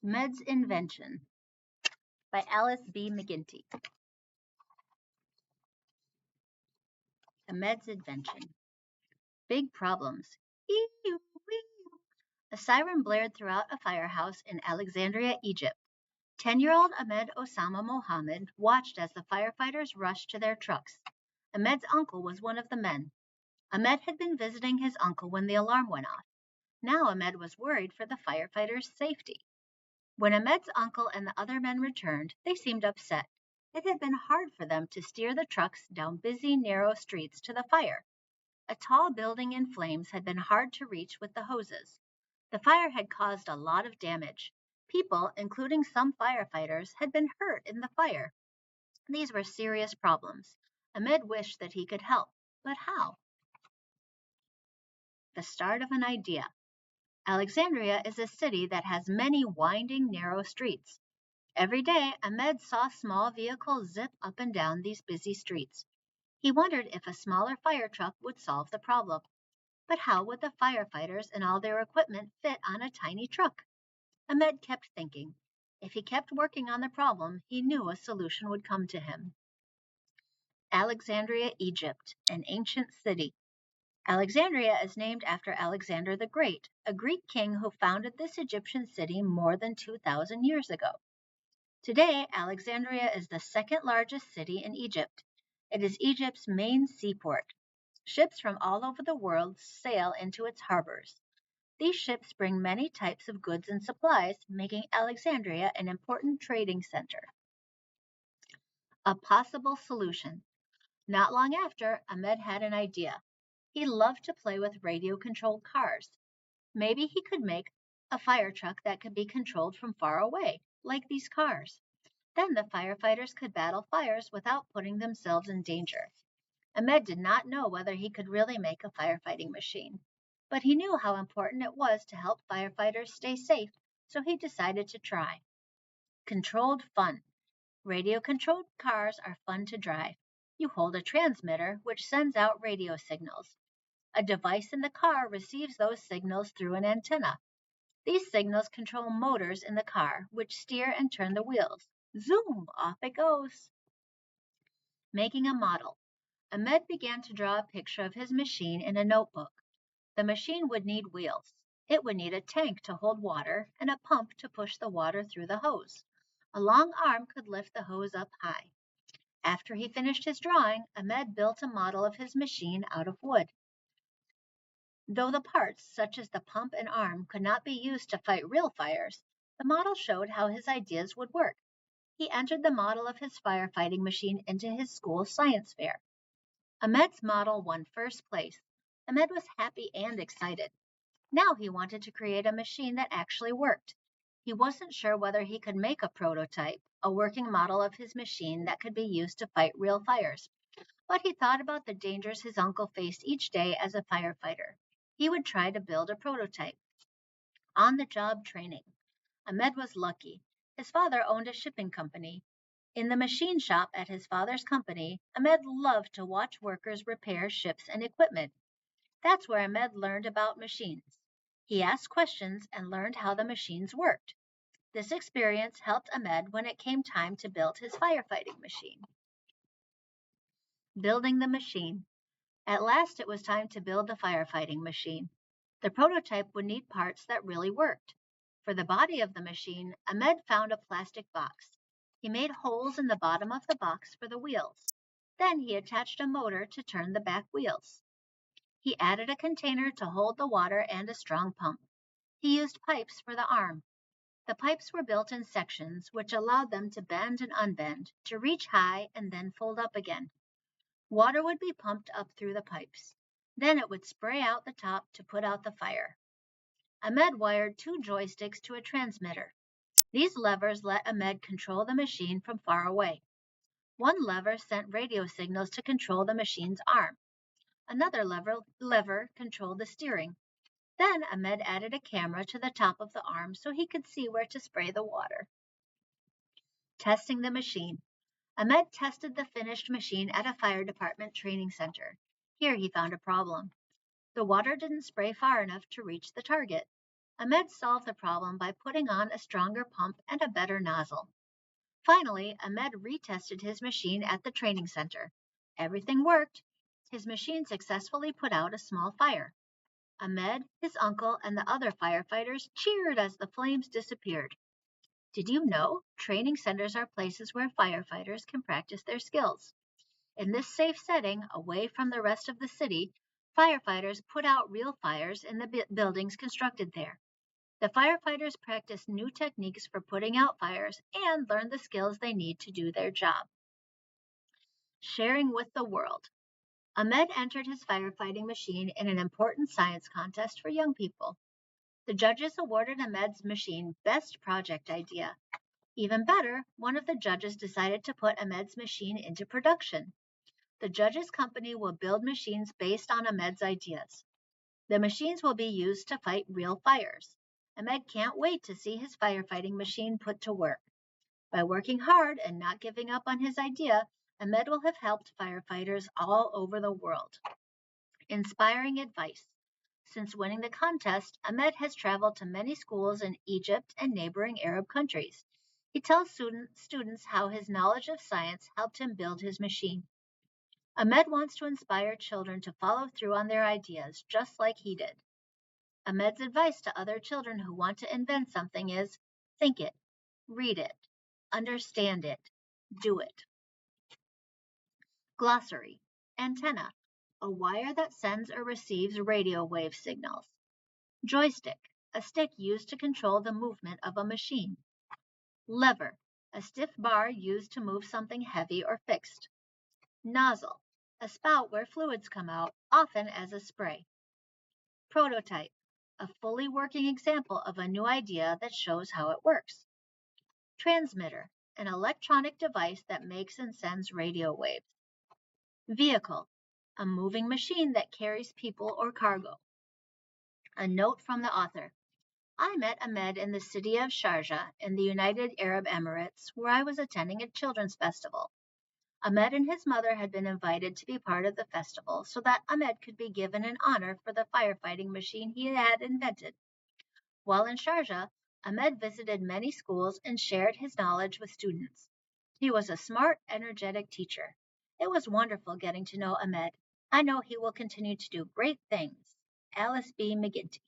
Ahmed's Invention by Alice B. McGinty. Ahmed's Invention. Big problems. Eew, wee. A siren blared throughout a firehouse in Alexandria, Egypt. 10-year-old Ahmed Osama Mohammed watched as the firefighters rushed to their trucks. Ahmed's uncle was one of the men. Ahmed had been visiting his uncle when the alarm went off. Now Ahmed was worried for the firefighters' safety. When Ahmed's uncle and the other men returned, they seemed upset. It had been hard for them to steer the trucks down busy, narrow streets to the fire. A tall building in flames had been hard to reach with the hoses. The fire had caused a lot of damage. People, including some firefighters, had been hurt in the fire. These were serious problems. Ahmed wished that he could help, but how? The start of an idea. Alexandria is a city that has many winding, narrow streets. Every day, Ahmed saw small vehicles zip up and down these busy streets. He wondered if a smaller fire truck would solve the problem. But how would the firefighters and all their equipment fit on a tiny truck? Ahmed kept thinking. If he kept working on the problem, he knew a solution would come to him. Alexandria, Egypt, an ancient city. Alexandria is named after Alexander the Great, a Greek king who founded this Egyptian city more than 2,000 years ago. Today, Alexandria is the second largest city in Egypt. It is Egypt's main seaport. Ships from all over the world sail into its harbors. These ships bring many types of goods and supplies, making Alexandria an important trading center. A possible solution. Not long after, Ahmed had an idea. He loved to play with radio-controlled cars. Maybe he could make a fire truck that could be controlled from far away, like these cars. Then the firefighters could battle fires without putting themselves in danger. Ahmed did not know whether he could really make a firefighting machine, but he knew how important it was to help firefighters stay safe, so he decided to try. Controlled fun. Radio-controlled cars are fun to drive. You hold a transmitter, which sends out radio signals. A device in the car receives those signals through an antenna. These signals control motors in the car, which steer and turn the wheels. Zoom, off it goes. Making a model. Ahmed began to draw a picture of his machine in a notebook. The machine would need wheels. It would need a tank to hold water and a pump to push the water through the hose. A long arm could lift the hose up high. After he finished his drawing, Ahmed built a model of his machine out of wood. Though the parts, such as the pump and arm, could not be used to fight real fires, the model showed how his ideas would work. He entered the model of his firefighting machine into his school's science fair. Ahmed's model won first place. Ahmed was happy and excited. Now he wanted to create a machine that actually worked. He wasn't sure whether he could make a prototype, a working model of his machine that could be used to fight real fires. But he thought about the dangers his uncle faced each day as a firefighter. He would try to build a prototype. On-the-job training. Ahmed was lucky. His father owned a shipping company. In the machine shop at his father's company, Ahmed loved to watch workers repair ships and equipment. That's where Ahmed learned about machines. He asked questions and learned how the machines worked. This experience helped Ahmed when it came time to build his firefighting machine. Building the machine. At last it was time to build the firefighting machine. The prototype would need parts that really worked. For the body of the machine, Ahmed found a plastic box. He made holes in the bottom of the box for the wheels. Then he attached a motor to turn the back wheels. He added a container to hold the water and a strong pump. He used pipes for the arm. The pipes were built in sections, which allowed them to bend and unbend, to reach high and then fold up again. Water would be pumped up through the pipes. Then it would spray out the top to put out the fire. Ahmed wired 2 joysticks to a transmitter. These levers let Ahmed control the machine from far away. One lever sent radio signals to control the machine's arm. Another lever controlled the steering. Then Ahmed added a camera to the top of the arm so he could see where to spray the water. Testing the machine. Ahmed tested the finished machine at a fire department training center. Here he found a problem. The water didn't spray far enough to reach the target. Ahmed solved the problem by putting on a stronger pump and a better nozzle. Finally, Ahmed retested his machine at the training center. Everything worked. His machine successfully put out a small fire. Ahmed, his uncle, and the other firefighters cheered as the flames disappeared. Did you know training centers are places where firefighters can practice their skills? In this safe setting, away from the rest of the city, firefighters put out real fires in the buildings constructed there. The firefighters practice new techniques for putting out fires and learn the skills they need to do their job. Sharing with the world. Ahmed entered his firefighting machine in an important science contest for young people. The judges awarded Ahmed's machine Best Project Idea. Even better, one of the judges decided to put Ahmed's machine into production. The judge's company will build machines based on Ahmed's ideas. The machines will be used to fight real fires. Ahmed can't wait to see his firefighting machine put to work. By working hard and not giving up on his idea, Ahmed will have helped firefighters all over the world. Inspiring advice. Since winning the contest, Ahmed has traveled to many schools in Egypt and neighboring Arab countries. He tells students how his knowledge of science helped him build his machine. Ahmed wants to inspire children to follow through on their ideas just like he did. Ahmed's advice to other children who want to invent something is think it, read it, understand it, do it. Glossary. Antenna. A wire that sends or receives radio wave signals. Joystick. A stick used to control the movement of a machine. Lever. A stiff bar used to move something heavy or fixed. Nozzle. A spout where fluids come out, often as a spray. Prototype. A fully working example of a new idea that shows how it works. Transmitter. An electronic device that makes and sends radio waves. Vehicle. A moving machine that carries people or cargo. A note from the author. I met Ahmed in the city of Sharjah in the United Arab Emirates, where I was attending a children's festival. Ahmed and his mother had been invited to be part of the festival so that Ahmed could be given an honor for the firefighting machine he had invented. While in Sharjah, Ahmed visited many schools and shared his knowledge with students. He was a smart, energetic teacher. It was wonderful getting to know Ahmed. I know he will continue to do great things. Alice B. McGinty.